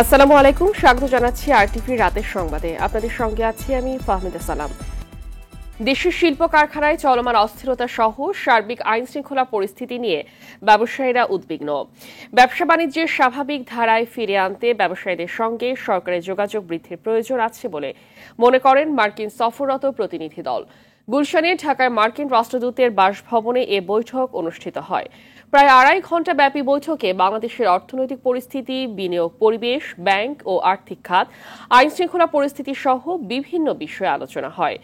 আসসালামু আলাইকুম, স্বাগত জানাচ্ছি আরটিভি রাতের সংবাদে। আপনাদের সঙ্গে আছি আমি ফাহমিদা সালাম। দেশের শিল্প কারখানায় চলমান অস্থিরতা সহ সার্বিক আইন শৃঙ্খলা পরিস্থিতি নিয়ে ব্যবসায়ীরা উদ্বিগ্ন। ব্যবসা বাণিজ্যের স্বাভাবিক ধারায় ফিরে আনতে ব্যবসায়ীদের সঙ্গে সরকারের যোগাযোগ বৃদ্ধির প্রয়োজন আছে বলে মনে করেন মার্কিন সফররত প্রতিনিধি দল। গুলশানে ঢাকার মার্কিন রাষ্ট্রদূতের বাসভবনে এ বৈঠক অনুষ্ঠিত হয়। প্রায় ২.৫ ঘণ্টা ব্যাপী বৈঠকে বাংলাদেশের অর্থনৈতিক পরিস্থিতি, বিনিয়োগ পরিবেশ, ব্যাংক ও আর্থিক খাত, আইন শৃঙ্খলা পরিস্থিতি সহ বিভিন্ন বিষয়ে আলোচনা হয়।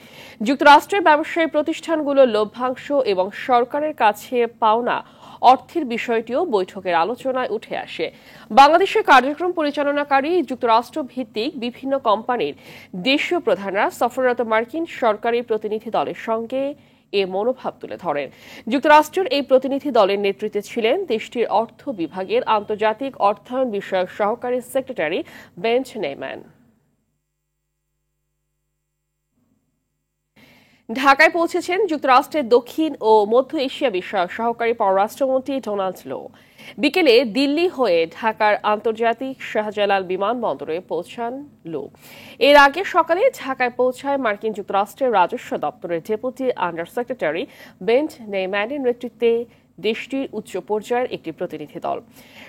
যুক্তরাষ্ট্রের ব্যবসায়ী প্রতিষ্ঠানগুলোর লভ্যাংশ এবং সরকারের কাছে পাওনা অর্থের বিষয়টিও বৈঠকের আলোচনায় উঠে আসে। বাংলাদেশের কার্যক্রম পরিচালনাকারী যুক্তরাষ্ট্র ভিত্তিক বিভিন্ন কোম্পানির দেশীয় প্রধানরা সফররত মার্কিন সরকারি প্রতিনিধি দলের সঙ্গে এ মনোভাব তুলে ধরেন। যুক্তরাষ্ট্রের এই প্রতিনিধি দলের নেতৃত্বে ছিলেন দেশটির অর্থ বিভাগের আন্তর্জাতিক অর্থায়ন বিষয়ক সহকারী সেক্রেটারি বেঞ্চ নেইম্যান। ঢাকায় পৌঁছেছেন যুক্তরাষ্ট্রের দক্ষিণ ও মধ্য এশিয়া বিষয়ক সহকারী পররাষ্ট্রমন্ত্রী ডোনাল্ড লো। বিকেলে দিল্লি হয়ে ঢাকার আন্তর্জাতিক শাহজালাল বিমানবন্দরে পৌঁছান লো। এর আগে সকালে ঢাকায় পৌঁছায় মার্কিন যুক্তরাষ্ট্রের রাজস্ব দপ্তরের ডেপুটি আন্ডার সেক্রেটারি বেঞ্চ নেইম্যানের নেতৃত্বে দেশটির উচ্চ পর্যায়ের একটি প্রতিনিধি দল।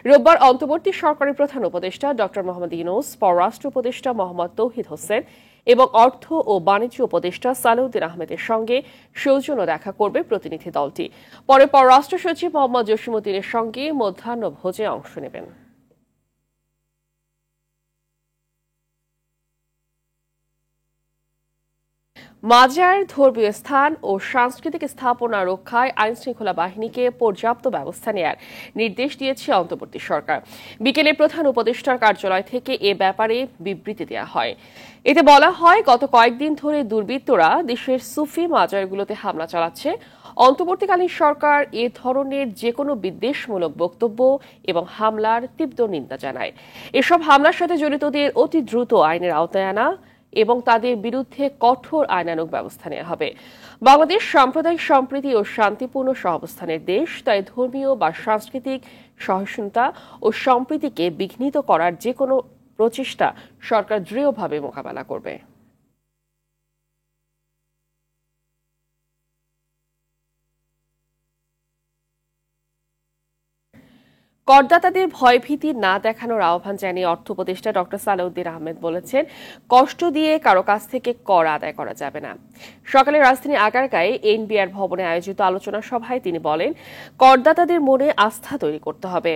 রোববার অন্তর্বর্তী সরকারের প্রধান উপদেষ্টা ড মোহাম্মদ ইউনূস, পররাষ্ট্র উপদেষ্টা মোহাম্মদ তৌহিদ হোসেন এবং অর্থ ও বাণিজ্য উপদেষ্টা সালেউদ্দিন আহমেদের সঙ্গে সৌজন্য দেখা করবে প্রতিনিধি দলটি। পরে পররাষ্ট্র সচিব মোহাম্মদ জসিমউদ্দিনের সঙ্গে মধ্যাহ্নভোজে অংশ নেবেন। মাজার, ধর্মীয় স্থান ও সাংস্কৃতিক স্থাপনা রক্ষায় আইন শৃঙ্খলা বাহিনীকে পর্যাপ্ত ব্যবস্থা নেয়ার নির্দেশ দিয়েছে অন্তর্বর্তী সরকার। বিকেলে প্রধান উপদেষ্টার কার্যালয় থেকে এ ব্যাপারে বিবৃতি দেওয়া হয়। এতে বলা হয়, গত কয়েকদিন ধরে দুর্বৃত্তরা দেশের সুফি মাজারগুলোতে হামলা চালাচ্ছে। অন্তর্বর্তীকালীন সরকার এ ধরনের যে কোনো বিদ্বেষমূলক বক্তব্য এবং হামলার তীব্র নিন্দা জানায়। এসব হামলার সাথে জড়িতদের অতি দ্রুত আইনের আওতায় আনা এবং তাদের বিরুদ্ধে কঠোর আইনানুগ ব্যবস্থা নেওয়া হবে। বাংলাদেশ সাম্প্রদায়িক সম্প্রীতি ও শান্তিপূর্ণ সহাবস্থানের দেশ, তাই ধর্মীয় বা সাংস্কৃতিক সহিষ্ণুতা ও সম্প্রীতিকে বিঘ্নিত করার যে কোনো প্রচেষ্টা সরকার দৃঢ়ভাবে মোকাবেলা করবে। করদাতাদের ভয়ভীতি না দেখানোর আহ্বান জানিয়ে অর্থ উপদেষ্টা ড সালেউদ্দিন আহমেদ বলেছেন, কষ্ট দিয়ে কারো কাছ থেকে কর আদায় করা যাবে না। সকালে রাজধানী আগারগাঁয়ে এনবিআর ভবনে আয়োজিত আলোচনা সভায় তিনি বলেন, করদাতাদের মনে আস্থা তৈরি করতে হবে।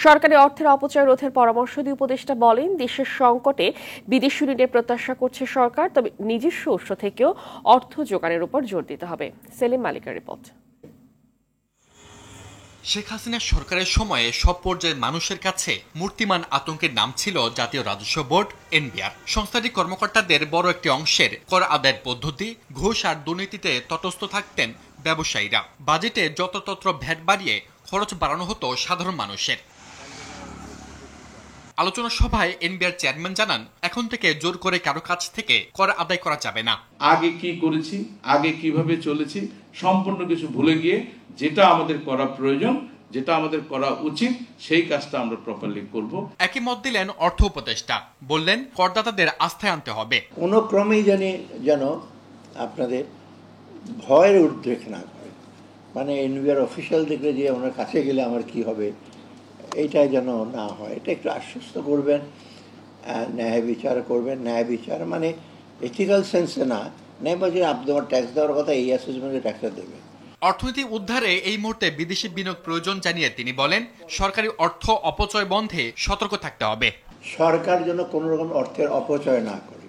সরকারি অর্থের অপচয় রোধের পরামর্শ দিয়ে উপদেষ্টা বলেন, দেশের সংকটে বিদেশি ঋণের প্রত্যাশা করছে সরকার, তবে নিজস্ব উৎস থেকেও অর্থ জোগাড়ের উপর জোর দিতে হবে। সেলিম মালিকের রিপোর্ট। শেখ হাসিনা সরকারের সময়ে সব পর্যায়ের মানুষের কাছে মূর্তিমান আতঙ্কের নাম ছিল জাতীয় রাজস্ব বোর্ড, এনবিআর। সংস্থাটি কর্মকর্তাদের বড় একটি অংশের কর আদায়ের পদ্ধতি, ঘুষ আর দুর্নীতিতে তটস্থ থাকতেন ব্যবসায়ীরা। বাজেটে যত্রতত্র ভ্যাট বাড়িয়ে খরচ বাড়ানো হতো সাধারণ মানুষের। আলোচনা সভায় এনবিআর চেয়ারম্যান জানান, এখন থেকে জোর করে কারো কাছ থেকে কর আদায় করা যাবে না। আগে কি করেছি, আগে কিভাবে চলেছি, সম্পূর্ণ কিছু ভুলে গিয়ে যেটা আমাদের করা প্রয়োজন, যেটা আমাদের করা উচিত, সেই কাজটা আমরা প্রপারলি করব। একই মত দিলেন অর্থ উপদেষ্টা। বললেন, করদাতাদের আস্থায় আনতে হবে। কোনো ক্রমেই যেন আপনাদের ভয়ের উদ্রেক না করে, মানে এনবিআর অফিসিয়াল দেখলে যে ওনার কাছে গেলে আমার কি হবে, এইটাই যেন না হয়। এটা একটু আশ্বস্ত করবেন, ন্যায় বিচার করবেন। ন্যায় বিচার মানে এথিক্যাল সেন্সে না, ন্যায় বাজারে আপনার ট্যাক্স দেওয়ার কথা, এই অ্যাসেসমেন্টে ট্যাক্সটা দেবে। অর্থনীতি উদ্ধারে এই মুহূর্তে বিদেশি বিনিয়োগ প্রয়োজন জানিয়ে তিনি বলেন, সরকারি অর্থ অপচয় বন্ধে সতর্ক থাকতে হবে। সরকার যেন কোনো রকম অর্থের অপচয় না করে,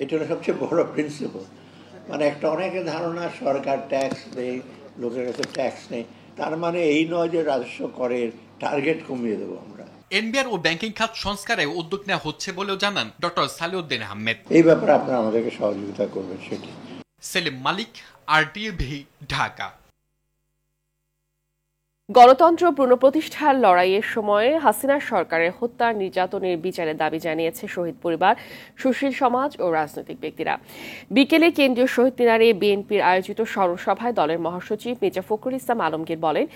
এটা হলো সবচেয়ে বড় প্রিন্সিপাল। মানে একটা অনেকের ধারণা সরকার ট্যাক্স দেয়, লোকের কাছে ট্যাক্স নেই, তার মানে এই নয় যে রাজস্ব করের টার্গেট কমিয়ে দেবো আমরা। এনবিআর ও ব্যাংকিং খাত সংস্কারে উদ্যোগ নেওয়া হচ্ছে বলেও জানান ড সালেউদ্দিন আহমেদ। এই ব্যাপারে আপনারা আমাদেরকে সহযোগিতা করবেন সেটি। সেলিম মালিক, আরটিভি, ঢাকা। গণতন্ত্র পুনঃপ্রতিষ্ঠার লড়াইয়ের সময়ে হাসিনা সরকারের হত্যা নির্যাতনের বিচারের দাবি জানিয়েছে শহীদ পরিবার, সুশীল সমাজ ও রাজনৈতিক ব্যক্তিরা। বিকেলে কেন্দ্রীয় শহীদ মিনারে বিএনপির আয়োজিত স্মরণ সভায় দলের মহাসচিব মির্জা ফখরুল ইসলাম আলমগীর বলেন,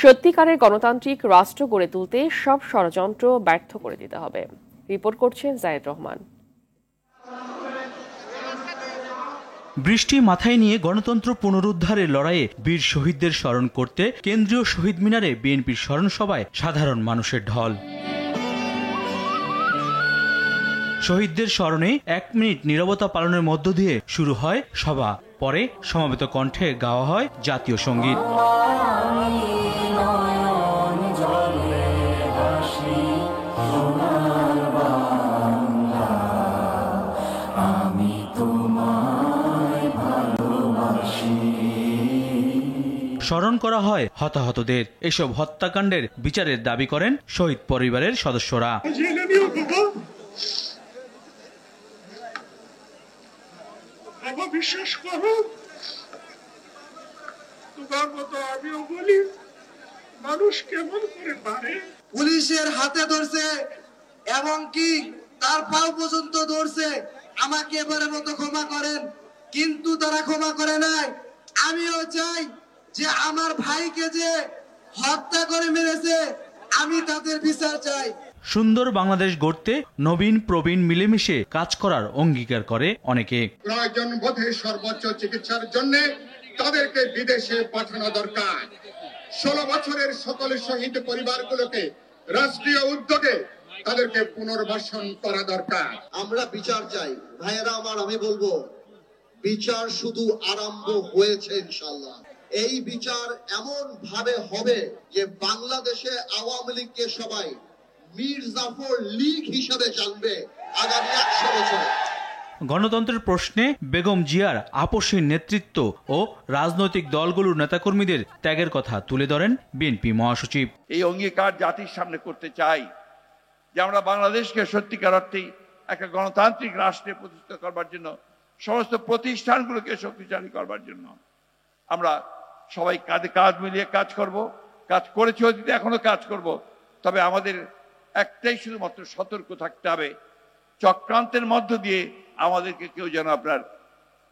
সত্যিকারের গণতান্ত্রিক রাষ্ট্র গড়ে তুলতে সব ষড়যন্ত্র ব্যর্থ করে দিতে হবে। রিপোর্ট করছেন জায়েদ রহমান। বৃষ্টি মাথায় নিয়ে গণতন্ত্র পুনরুদ্ধারের লড়াইয়ে বীর শহীদদের স্মরণ করতে কেন্দ্রীয় শহীদ মিনারে বিএনপির স্মরণ সভায় সাধারণ মানুষের ঢল। শহীদদের স্মরণে 1 মিনিট নীরবতা পালনের মধ্য দিয়ে শুরু হয় সভা। পরে সমবেত কণ্ঠে গাওয়া হয় জাতীয় সঙ্গীত। স্মরণ করা হয় হতাহতদের। এসব হত্যাকাণ্ডের বিচারের দাবি করেন শহীদ পরিবারের সদস্যরা। বিশ্বাস করো, তোমার মতো আমিও বলি, মানুষ কেমন করে পারে। পুলিশের হাতে ধরছে এবং কি তার পাও পর্যন্ত ধরছে। আমাকে এবারের মতো ক্ষমা করেন, কিন্তু তারা ক্ষমা করে নাই। আমিও চাই যে আমার ভাইকে যে হত্যা করে মেরেছে, আমি তাদের বিচার চাই। সুন্দর বাংলাদেশ গড়তে নবীন প্রবীণ মিলেমিশে কাজ করার অঙ্গীকার করে অনেকে। প্রয়োজন বোধে সর্বোচ্চ চিকিৎসার জন্য তাদেরকে বিদেশে পাঠানো দরকার। 16 বছরের সকল শহীদ পরিবারগুলোকে রাষ্ট্রীয় উদ্যোগে তাদেরকে পুনর্বাসন করা দরকার। আমরা বিচার চাই ভাইয়েরা আমার। আমি বলবো বিচার শুধু আরম্ভ হয়েছে ইনশাআল্লাহ। এই বিচার এমন ভাবে হবে যে বাংলাদেশে আওয়ামী লীগকে সবাই মীর জাফর লীগ হিসেবে জানবে আগামী 100 বছর। গণতন্ত্রের প্রশ্নে বেগম জিয়ার আপসীন নেতৃত্ব ও রাজনৈতিক দলগুলোর নেতাকর্মীদের ত্যাগের কথা তুলে ধরেন বিএনপি মহাসচিব। এই অঙ্গীকার জাতির সামনে করতে চাই যে আমরা বাংলাদেশকে সত্যিকার অর্থেই একটা গণতান্ত্রিক রাষ্ট্রে প্রতিষ্ঠিত করবার জন্য, সমস্ত প্রতিষ্ঠানগুলোকে শক্তিশালী করবার জন্য আমরা সবাই কাঁধে কাঁধ মিলিয়ে কাজ করব। কাজ করেছি অতীতে, এখনো কাজ করব। তবে আমাদের একটাই শুধুমাত্র সতর্ক থাকতে হবে, চক্রান্তের মধ্য দিয়ে আমাদেরকে কেউ যেন আপনার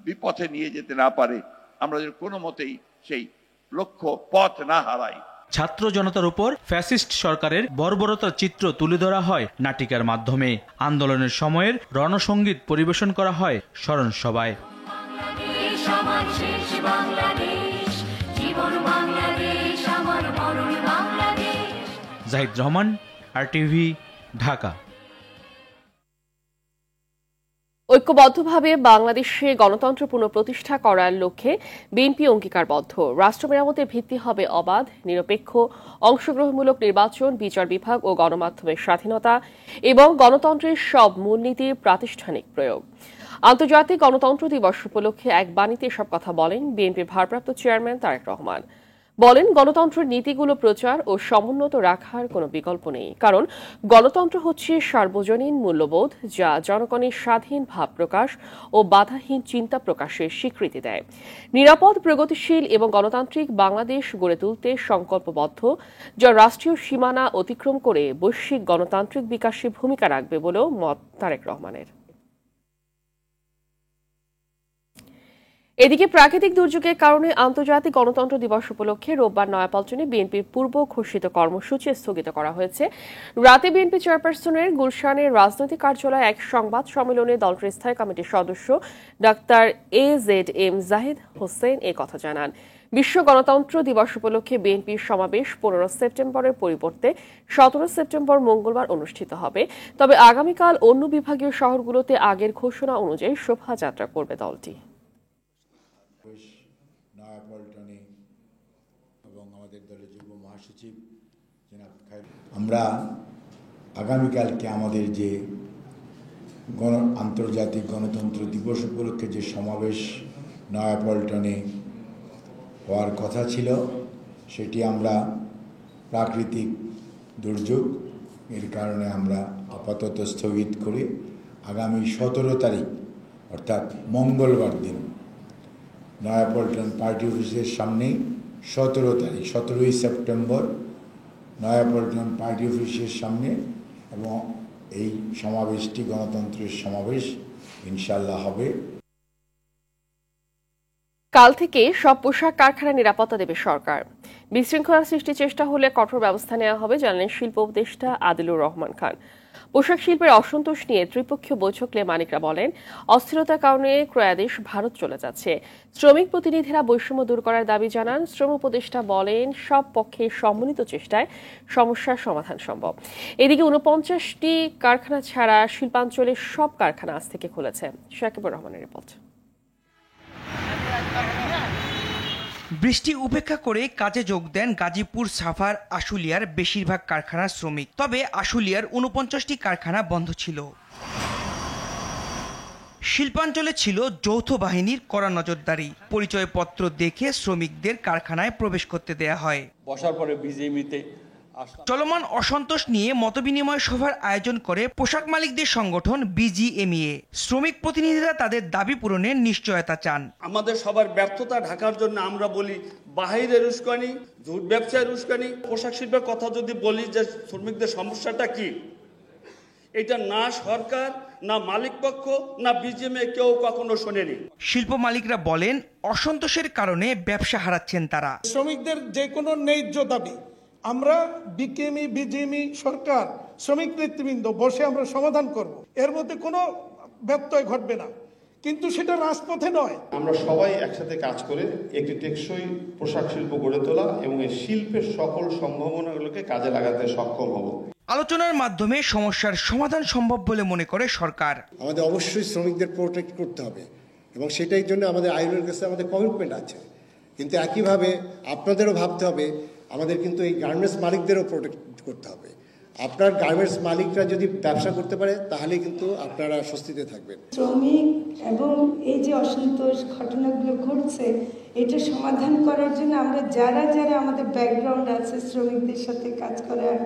বিপথে নিয়ে যেতে না পারে। আমরা যেন কোনো মতেই সেই লক্ষ্য পথ না হারাই। ছাত্র জনতার উপর ফ্যাসিস্ট সরকারের বর্বরতার চিত্র তুলে ধরা হয় নাটিকার মাধ্যমে। আন্দোলনের সময়ের রণসঙ্গীত পরিবেশন করা হয় স্মরণ সভায়। জাহিদ রহমান, RTV, ঢাকা। ঐক্যবদ্ধভাবে বাংলাদেশে গণতন্ত্র পুনঃপ্রতিষ্ঠা করার লক্ষ্যে বিএনপি অঙ্গীকারবদ্ধ। রাষ্ট্র মেরামতের ভিত্তি হবে অবাধ, নিরপেক্ষ, অংশগ্রহণমূলক নির্বাচন, বিচার বিভাগ ও গণমাধ্যমের স্বাধীনতা এবং গণতন্ত্রের সব মূলনীতির প্রাতিষ্ঠানিক প্রয়োগ। আন্তর্জাতিক গণতন্ত্র দিবস উপলক্ষে এক বাণীতে এসব কথা বলেন বিএনপির ভারপ্রাপ্ত চেয়ারম্যান তারেক রহমান। বলেন, গণতন্ত্রের নীতিগুলো প্রচার ও সমুন্নত রাখার কোনো বিকল্প নেই, কারণ গণতন্ত্র হচ্ছে সার্বজনীন মূল্যবোধ যা জনগণের স্বাধীন ভাব প্রকাশ ও বাধাহীন চিন্তা প্রকাশের স্বীকৃতি দেয়। নিরাপদ, প্রগতিশীল এবং গণতান্ত্রিক বাংলাদেশ গড়ে তুলতে সংকল্পবদ্ধ, যা রাষ্ট্রীয় সীমানা অতিক্রম করে বৈশ্বিক গণতান্ত্রিক বিকাশে ভূমিকা রাখবে বলেও মত তারেক রহমানের। এদিকে প্রাকৃতিক দুর্যোগের কারণে আন্তর্জাতিক গণতন্ত্র দিবস উপলক্ষে রোববার নয়াপল্টনে বিএনপির পূর্ব ঘোষিত কর্মসূচি স্থগিত করা হয়েছে। রাতে বিএনপি চেয়ারপারসনের গুলশানের রাজনৈতিক কার্যালয়ে এক সংবাদ সম্মেলনে দলটির স্থায়ী কমিটির সদস্য ডাক্তার AZM জাহিদ হোসেন এ কথা জানান। বিশ্ব গণতন্ত্র দিবস উপলক্ষে বিএনপির সমাবেশ 15 সেপ্টেম্বরের পরিবর্তে 17 সেপ্টেম্বর মঙ্গলবার অনুষ্ঠিত হবে। তবে আগামীকাল অন্য বিভাগীয় শহরগুলোতে আগের ঘোষণা অনুযায়ী শোভাযাত্রা করবে দলটি। নয়াপল্টনে এবং আমাদের দলের যুগ্ম মহাসচিব আমরা আগামীকালকে আমাদের যে আন্তর্জাতিক গণতন্ত্র দিবস উপলক্ষে যে সমাবেশ নয়াপল্টনে হওয়ার কথা ছিল, সেটি আমরা প্রাকৃতিক দুর্যোগ এর কারণে আমরা আপাতত স্থগিত করে আগামী 17 তারিখ অর্থাৎ মঙ্গলবার দিন নয়াপল্টন পার্টি অফিসের সামনে 17 সেপ্টেম্বর নয়াপল্টন পার্টি অফিসের সামনে এবং এই সমাবেশটি গণতন্ত্রের সমাবেশ ইনশাল্লাহ হবে। কাল থেকে সব পোশাক কারখানায় নিরাপত্তা দেবে সরকার। বিশৃঙ্খলা সৃষ্টির চেষ্টা হলে কঠোর ব্যবস্থা নেওয়া হবে জানালেন শিল্প উপদেষ্টা আদিলুর রহমান খান। পোশাক শিল্পের অসন্তোষ নিয়ে ত্রিপক্ষীয় বৈঠকে মালিকরা বলেন, অস্থিরতার কারণে ক্রয়াদেশ ভারত চলে যাচ্ছে। শ্রমিক প্রতিনিধিরা বৈষম্য দূর করার দাবি জানান। শ্রম উপদেষ্টা বলেন, সব পক্ষের সম্মিলিত চেষ্টায় সমস্যার সমাধান সম্ভব। এদিকে ৪৯টি কারখানা ছাড়া শিল্পাঞ্চলের সব কারখানা আজ থেকে খুলেছে। শাকিবুর রহমানের রিপোর্ট। বৃষ্টি উপেক্ষা করে কাজে যোগ দেন গাজীপুর, সাভার, আশুলিয়ার বেশিরভাগ কারখানার শ্রমিক। তবে আশুলিয়ার ৪৯টি কারখানা বন্ধ ছিল। শিল্পাঞ্চলে ছিল যৌথ বাহিনীর কড়া নজরদারি। পরিচয়পত্র দেখে শ্রমিকদের কারখানায় প্রবেশ করতে দেয়া হয়। বসার পরে বিজেপিতে চলমান অসন্তোষ নিয়ে মতবিনিময় সভার আয়োজন করে পোশাক মালিকদের সংগঠন বিজিএমইএ। শ্রমিক প্রতিনিধিরা তাদের দাবি পূরণের নিশ্চয়তা চান। আমাদের সবার ব্যর্থতা ঢাকার জন্য আমরা বলি বাহিরের উস্কানি, ঝুট ব্যবসায়ের উস্কানি। পোশাক শিল্পের কথা যদি বলি যে শ্রমিকদের সমস্যাটা কি, এটা না সরকার, না মালিক পক্ষ, না বিজিএমইএ কেউ কখনো শোনেনি। শিল্প মালিকরা বলেন, অসন্তোষের কারণে ব্যবসা হারাচ্ছেন তারা। শ্রমিকদের যে কোনো ন্যায্য দাবি আমরা বিকেএমই, বিজিএমই, সরকার, শ্রমিক নেতৃবৃন্দ বসে আমরা সমাধান করব। এর মধ্যে কোনো ব্যত্যয় ঘটবে না, কিন্তু সেটা রাজপথে নয়। আমরা সবাই একসাথে কাজ করে একটি টেকসই পোশাক শিল্প গড়ে তোলা এবং এই শিল্পের সকল সম্ভাবনাগুলোকে কাজে লাগাতে সক্ষম হব। আলোচনার মাধ্যমে সমস্যার সমাধান সম্ভব বলে মনে করে সরকার। আমাদের অবশ্যই শ্রমিকদের প্রোটেক্ট করতে হবে এবং সেটাই জন্য আমাদের আইনের কাছে আমাদের কমিটমেন্ট আছে, কিন্তু একইভাবে আপনাদেরও ভাবতে হবে আমাদের কিন্তু এই গার্মেন্টস মালিকদেরও প্রোটেক্ট করতে হবে। আপনার গার্মেন্টস মালিকরা যদি ব্যবসা করতে পারে তাহলে কিন্তু আপনারা স্বস্তিতে থাকবেন। শ্রমিক এবং এই যে অসন্তোষ ঘটনাগুলো ঘটছে, এটা সমাধান করার জন্য আমরা যারা যারা আমাদের ব্যাকগ্রাউন্ড আছে শ্রমিকদের সাথে কাজ করার,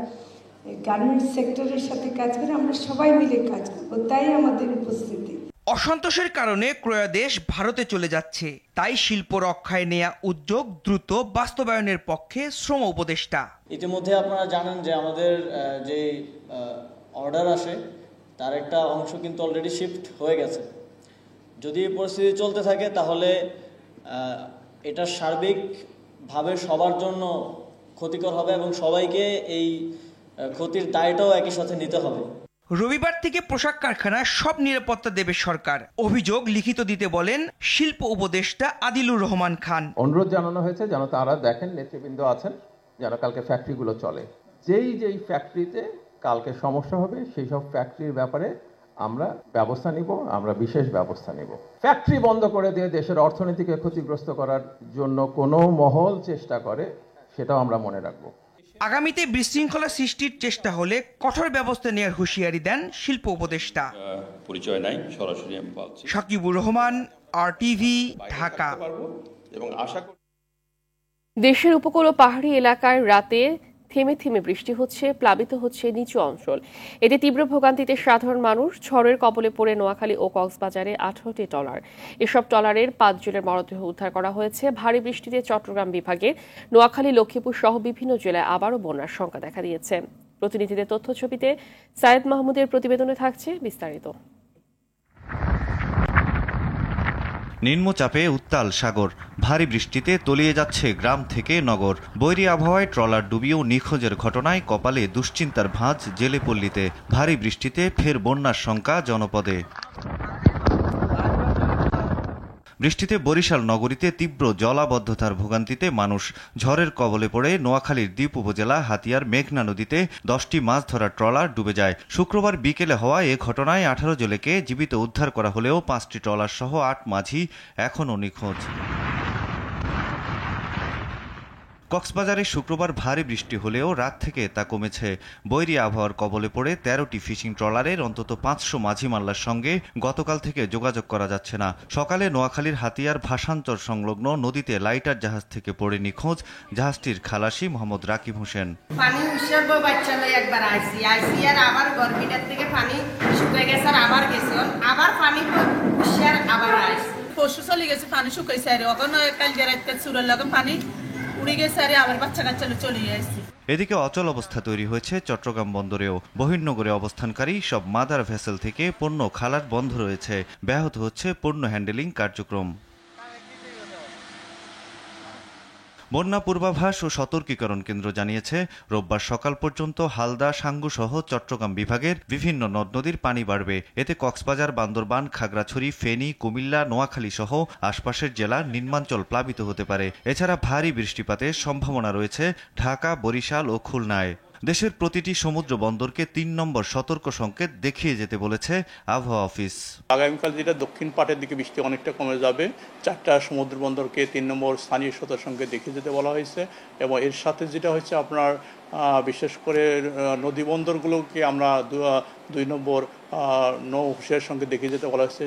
গার্মেন্টস সেক্টরের সাথে কাজ করে, আমরা সবাই মিলে কাজ করবো, তাই আমাদের উপস্থিতি। অসন্তোষের কারণে ক্রয়াদেশ ভারতে চলে যাচ্ছে, তাই শিল্প রক্ষায় নেয়া উদ্যোগ দ্রুত বাস্তবায়নের পক্ষে শ্রম উপদেষ্টা। ইতিমধ্যে আপনারা জানেন যে আমাদের যে অর্ডার আসে তার একটা অংশ কিন্তু অলরেডি শিফট হয়ে গেছে। যদি এই পরিস্থিতি চলতে থাকে তাহলে এটা সার্বিকভাবে সবার জন্য ক্ষতিকর হবে এবং সবাইকে এই ক্ষতির দায়টাও একই সাথে নিতে হবে। রবিবার থেকে পোশাক কারখানায় সব নিরাপত্তা দেবে সরকার। অভিযোগ লিখিত দিতে বলেন শিল্প উপদেষ্টা আদিলুর রহমান খান। অনুরোধ জানানো হয়েছে যেন তারা দেখেন, নেতৃবৃন্দ আছেন, যেন কালকে ফ্যাক্টরিগুলো চলে। যেই ফ্যাক্টরিতে কালকে সমস্যা হবে সেই সব ফ্যাক্টরির ব্যাপারে আমরা ব্যবস্থা নিব, আমরা বিশেষ ব্যবস্থা নিব। ফ্যাক্টরি বন্ধ করে দিয়ে দেশের অর্থনীতিকে ক্ষতিগ্রস্ত করার জন্য কোনো মহল চেষ্টা করে, সেটাও আমরা মনে রাখবো। আগামীতে বিশৃঙ্খলা সৃষ্টির চেষ্টা হলে কঠোর ব্যবস্থা নেওয়ার হুঁশিয়ারি দেন শিল্প উপদেষ্টা। পরিচয় নাই, সরাসরি আমি বলছি। শাকিবুর রহমান, RTV, ঢাকা। এবং আশা করি দেশের উপকূল ও পাহাড়ি এলাকায় রাতে থেমে থেমে বৃষ্টি হচ্ছে, প্লাবিত হচ্ছে নিচু অঞ্চল। এতে তীব্র ভোগান্তিতে সাধারণ মানুষ। ঝড়ের কবলে পড়ে নোয়াখালী ও কক্সবাজারে 18টি ট্রলার। এসব ট্রলারের 5 জনের মরদেহ উদ্ধার করা হয়েছে। ভারী বৃষ্টিতে চট্টগ্রাম বিভাগের নোয়াখালী, লক্ষ্মীপুর সহ বিভিন্ন জেলায় আবারও বন্যার শঙ্কা দেখা দিয়েছে। প্রতিনিধিদের তথ্য ছবিতে সায়েদ মাহমুদের প্রতিবেদনে থাকছে বিস্তারিত। নিম্নচাপে উত্তাল সাগর, ভারী বৃষ্টিতে তলিয়ে যাচ্ছে গ্রাম থেকে নগর। বৈরী আবহাওয়ায় ট্রলার ডুবিয়েও নিখোঁজের ঘটনায় কপালে দুশ্চিন্তার ভাঁজ জেলেপল্লীতে। ভারী বৃষ্টিতে ফের বন্যার শঙ্কা জনপদে। বৃষ্টিতে বরিশাল নগরীতে তীব্র জলাবদ্ধতার ভোগান্তিতে মানুষ। ঝড়ের কবলে পড়ে নোয়াখালীর দ্বীপ উপজেলা হাতিয়ার মেঘনা নদীতে 10টি মাছ ধরার ট্রলার ডুবে যায়। শুক্রবার বিকেলে হওয়া এ ঘটনায় 18 জেলেকে জীবিত উদ্ধার করা হলেও 5টি ট্রলার সহ 8 মাঝি এখনও নিখোঁজ। কক্সবাজারে শুক্রবার ভারী বৃষ্টি হলেও রাত থেকে তা কমেছে। বৈরী আবহাওয়ার কবলে পড়ে 13টি ফিশিং ট্রলারের অন্তত 500 মাঝি মাল্লার সঙ্গে গতকাল থেকে যোগাযোগ করা যাচ্ছে না। সকালে নোয়াখালীর হাতিয়ার ভাষান্তর সংলগ্ন নদীতে লাইটার জাহাজ থেকে পড়ে নিখোঁজ জাহাজটির খালাসি মোহাম্মদ রাকিব হোসেন। পানি উৎসর্গ বাচ্চা লই একবার আইসি আর আবার গর্বিটার থেকে পানি শুকিয়ে গেছে আর আবার গেছে, আবার পানি উৎসর আবার আইসি। পশু চলে গেছে, পানি শুকাইছে আর ওখানে কালকে রাতে চুরের লগে পানি উড়ে গেছে আর আবার বাচ্চা কাচ্চা চলে আসছে। এদিকে অচল অবস্থা তৈরি হয়েছে চট্টগ্রাম বন্দরেও। বহির্নগরে অবস্থানকারী সব মাদার ভেসেল থেকে পণ্য খালাট বন্ধ রয়েছে। ব্যাহত হচ্ছে পণ্য হ্যান্ডেলিং কার্যক্রম। বন্যা পূর্বাভাস ও সতর্কীকরণ কেন্দ্র জানিয়েছে রোববার সকাল পর্যন্ত হালদা, সাঙ্গু সহ চট্টগ্রাম বিভাগের বিভিন্ন নদ নদীর পানি বাড়বে। এতে কক্সবাজার, বান্দরবান, খাগড়াছড়ি, ফেনী, কুমিল্লা, নোয়াখালী সহ আশপাশের জেলার নিম্নাঞ্চল প্লাবিত হতে পারে। এছাড়া ভারী বৃষ্টিপাতের সম্ভাবনা রয়েছে ঢাকা, বরিশাল ও খুলনায়। দেশের প্রতিটি সমুদ্র বন্দরকে ৩ নম্বর সতর্ক সংকেত দেখিয়ে যেতে বলেছে আবহাওয়া অফিস। আগামীকাল যেটা দক্ষিণ পাটের দিকে বৃষ্টি অনেকটা কমে যাবে, 4টা সমুদ্র বন্দরকে 3 নম্বর স্থানীয় সতর্ক সংকেত দেখিয়ে যেতে বলা হয়েছে। এবং এর সাথে যেটা হচ্ছে আপনার বিশেষ করে নদী বন্দরগুলোকে আমরা 2 নম্বর নৌ হুঁশিয়ার সংকেত দেখিয়ে যেতে বলা হয়েছে।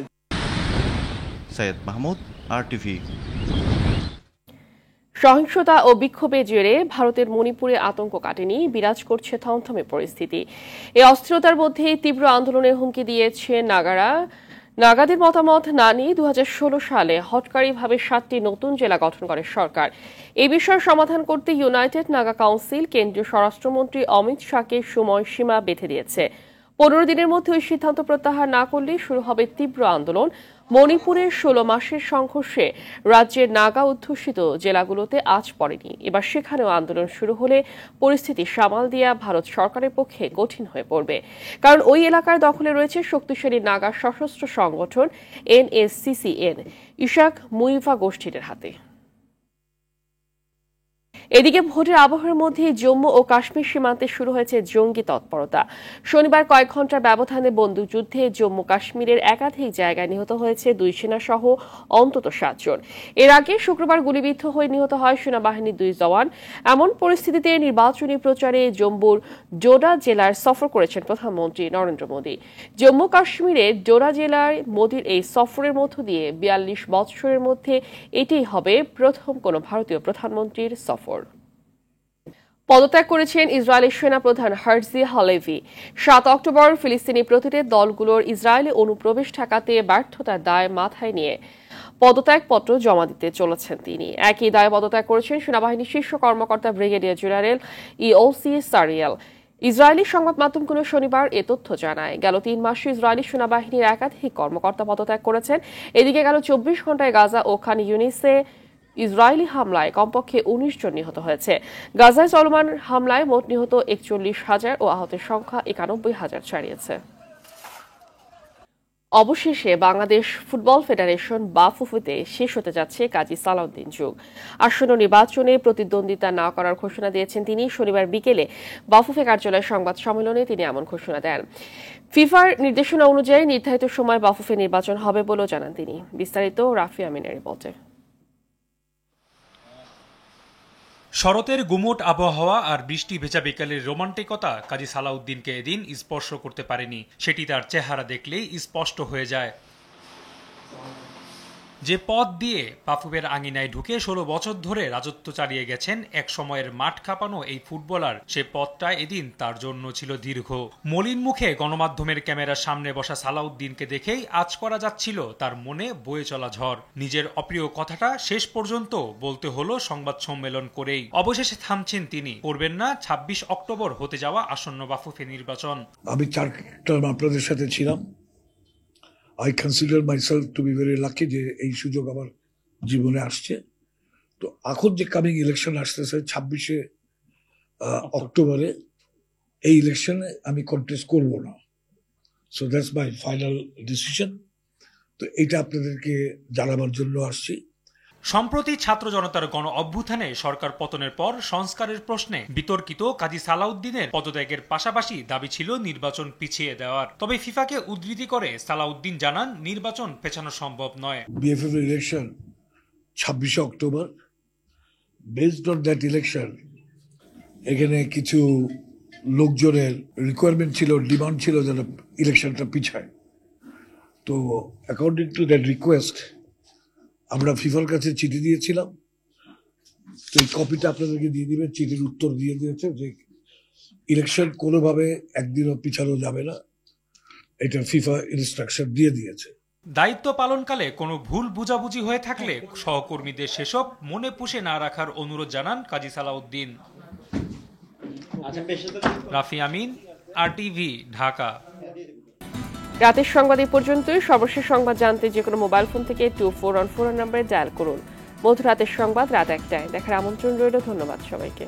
সৈয়দ মাহমুদ, RTV। সহিংসতা ও বিক্ষোভের জেরে ভারতের মণিপুরে আতঙ্ক কাটেনি, বিরাজ করছে থমথমে পরিস্থিতি। এই অস্থিরতার মধ্যে তীব্র আন্দোলনের হুমকি দিয়েছে নাগারা। নাগাদের মতামত না নিয়ে 2016 সালে হঠকারীভাবে 7টি নতুন জেলা গঠন করে সরকার। এই বিষয়ে সমাধান করতে ইউনাইটেড নাগা কাউন্সিল কেন্দ্রীয় স্বরাষ্ট্রমন্ত্রী অমিত শাহকে সময়সীমা বেঁধে দিয়েছে। 15 দিনের মধ্যে ওই সিদ্ধান্ত প্রত্যাহার না করলে শুরু হবে তীব্র আন্দোলন। মণিপুরের 16 মাসের সংঘর্ষে রাজ্যের নাগা অধ্যুষিত জেলাগুলোতে আঁচ পড়েনি। এবার সেখানেও আন্দোলন শুরু হলে পরিস্থিতি সামাল দেয়া ভারত সরকারের পক্ষে কঠিন হয়ে পড়বে, কারণ ওই এলাকার দখলে রয়েছে শক্তিশালী নাগা সশস্ত্র সংগঠন NSCCN, ইশাক মুইভা গোষ্ঠীর হাতে। এদিকে ভোটের আবহের মধ্যে জম্মু ও কাশ্মীর সীমান্তে শুরু হয়েছে জঙ্গি তৎপরতা। শনিবার কয়েক ঘন্টার ব্যবধানে বন্দুকযুদ্ধে জম্মু কাশ্মীরের একাধিক জায়গায় নিহত হয়েছে 2 সেনা সহ অন্তত 7 জন। এর আগে শুক্রবার গুলিবিদ্ধ হয়ে নিহত হয় সেনাবাহিনীর 2 জওয়ান। এমন পরিস্থিতিতে নির্বাচনী প্রচারে জম্মুর ডোডা জেলার সফর করেছেন প্রধানমন্ত্রী নরেন্দ্র মোদী। জম্মু কাশ্মীরের ডোডা জেলায় মোদীর এই সফরের মধ্য দিয়ে 42 বছরের মধ্যে এটাই হবে প্রথম কোনো ভারতীয় প্রধানমন্ত্রীর সফর। পদত্যাগ করেছেন ইসরায়েলি সেনাপ্রধান হার্জি হালেভি। 7 অক্টোবর ফিলিস্তিনি প্রতিরোধ দলগুলোর ইসরায়েলি অনুপ্রবেশ ঠেকাতে ব্যর্থতার দায় মাথায় নিয়ে পদত্যাগপত্র জমা দিতে চলেছেন তিনি। একই দায় পদত্যাগ করেছেন সেনাবাহিনীর শীর্ষ কর্মকর্তা ব্রিগেডিয়ার জেনারেল ইওসি সারিয়েল। ইসরায়েলি সংবাদ মাধ্যমগুলো শনিবার এ তথ্য জানায়। গেল 3 মাসে ইসরায়েলি সেনাবাহিনীর একাধিক কর্মকর্তা পদত্যাগ করেছেন। এদিকে গেল 24 ঘন্টায় গাজা ও খান ইউনিসে ইসরায়েলি হামলায় কমপক্ষে 19 জন নিহত হয়েছে। গাজায় চলমান হামলায় মোট নিহত 41,000 ও আহতের সংখ্যা 91,000 ছাড়িয়েছে। অবশেষে বাংলাদেশ ফুটবল ফেডারেশন বাফুফেতে শেষ হতে যাচ্ছে কাজী সালাউদ্দিন যুগ। আসন্ন নির্বাচনে প্রতিদ্বন্দ্বিতা না করার ঘোষণা দিয়েছেন তিনি। শনিবার বিকেলে বাফুফে কার্যালয়ের সংবাদ সম্মেলনে তিনি এমন ঘোষণা দেন। ফিফার নির্দেশনা অনুযায়ী নির্ধারিত সময় বাফুফে নির্বাচন হবে বলেও জানান তিনি। বিস্তারিত রাফি আমিনের রিপোর্টে। শরতের গুমোট আবহাওয়া আর বৃষ্টি ভেজা বিকালের রোমান্টিকতা কাজী সালাউদ্দিনকে এদিন স্পর্শ করতে পারেনি। সেটি তার চেহারা দেখলেই স্পষ্ট হয়ে যায়। যে পথ দিয়ে বাফুফের আঙিনায় ঢুকে 16 বছর ধরে রাজত্ব চালিয়ে গেছেন এক সময়ের মাঠ কাঁপানো এই ফুটবলার, সে পথটা এদিন তার জন্য ছিল দীর্ঘ। মলিন মুখে গণমাধ্যমের ক্যামেরার সামনে বসা সালাউদ্দিনকে দেখেই আঁচ করা যাচ্ছিল তার মনে বয়ে চলা ঝড়। নিজের অপ্রিয় কথাটা শেষ পর্যন্ত বলতে হলো সংবাদ সম্মেলন করেই। অবশেষে থামছেন তিনি, করবেন না 26 অক্টোবর হতে যাওয়া আসন্ন বাফুফে নির্বাচন। আমি 4 টার্ম আপনাদের সাথে ছিলাম। I consider myself to be very lucky যে এই সুযোগ আমার জীবনে আসছে। তো এখন যে কামিং ইলেকশন আসতেছে 26 অক্টোবরে, এই ইলেকশনে আমি কন্টেস্ট করব না। So that's my final decision. তো এইটা আপনাদেরকে জানাবার জন্য আসছি। সম্প্রতি ছাত্র জনতার গণ অভ্যুত্থানে সরকার পতনের পর সংস্কারের প্রশ্নে বিতর্কিত কাজী সালাউদ্দিনের পদত্যাগের পাশাপাশি দাবি ছিল নির্বাচন পিছিয়ে দেওয়ার। তবে ফিফাকে উদ্ধৃতি করে সালাউদ্দিন জানান নির্বাচন পেছানো সম্ভব নয়। BFF election 26 October. Based on that election, এখানে কিছু লোকজনের রিকোয়ারমেন্ট ছিল, ডিমান্ড ছিল যেন ইলেকশনটা পিছায়। তো অ্যাকর্ডিং টু দ্যাট রিকোয়েস্ট আমরা ফিফার কাছে চিঠি দিয়েছিলাম। তো এই কপিটা আপনাদেরকে দিয়ে দিবেন। চিঠির উত্তর দিয়ে দিয়েছে যে ইলেকশন কোনোভাবে একদিনও পিছানো যাবে না, এটা ফিফা ইনস্ট্রাকশন দিয়ে দিয়েছে। দায়িত্ব পালনকালে কোনো ভুল বুঝাবুঝি হয়ে থাকলে সহকর্মীদের সেসব মনে পুষে না রাখার অনুরোধ জানান কাজী সালাউদ্দিন। রাফি আমিন, RTV, ঢাকা। রাতের সংবাদ এই পর্যন্তই। সর্বশেষ সংবাদ জানতে যে কোনো মোবাইল ফোন থেকে 2414 নম্বরে ডায়াল করুন। মধ্যরাতের সংবাদ রাত 1টায় দেখার আমন্ত্রণ রইল। ধন্যবাদ সবাইকে।